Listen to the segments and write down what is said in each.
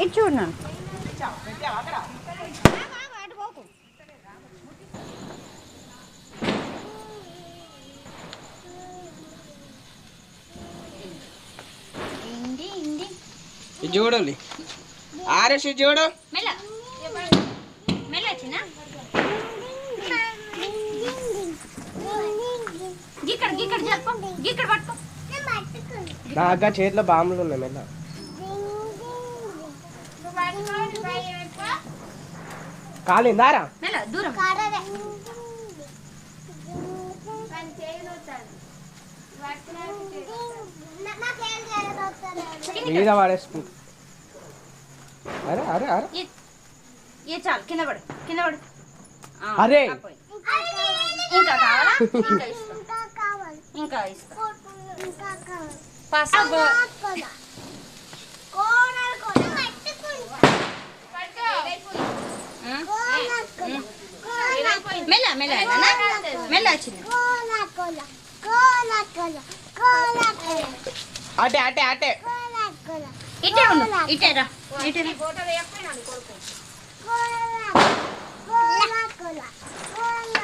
ఇది చూడు చూడండి ఆర్ఎస్ చూడు నాగా చేతిలో బాంబులు ఉన్నాయి మెల్ల కాలిందారా మీద పడేసుకుంటా అరే అరే అరే చాలు కింద పడు అరే ఇంకా కావాలా ఇంకా ఇస్తా మెల్ల మెల్ల మెల్ల వచ్చింది అటే అటే అటే ఇటే ఉండు ఇటేరా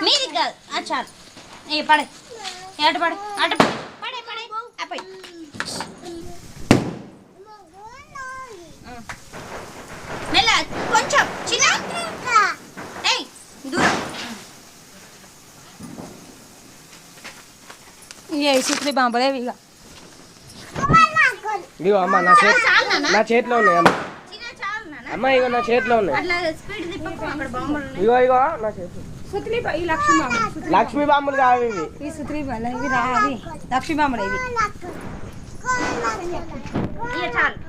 మీది కాదు చాలు ఏ పడే అటు పడే అటు పడే పడే అప్పై మెల్ల కొంచెం చిన్న ఏయ్ దూరం ఇక సుత్రి బాంబలేవి ఇక ఇగో అమ్మ నా చేతిలో ఉన్నాయి అమ్మ అమ్మ ఇగో నా చేతిలో ఉన్నాయి ఇగో ఇగో నా చేతిలో లక్ష్మీ బాంబులు కావు ఇవి సుత్రి ఇవి రా లక్ష్మీ బాంబులు ఇవి చాలు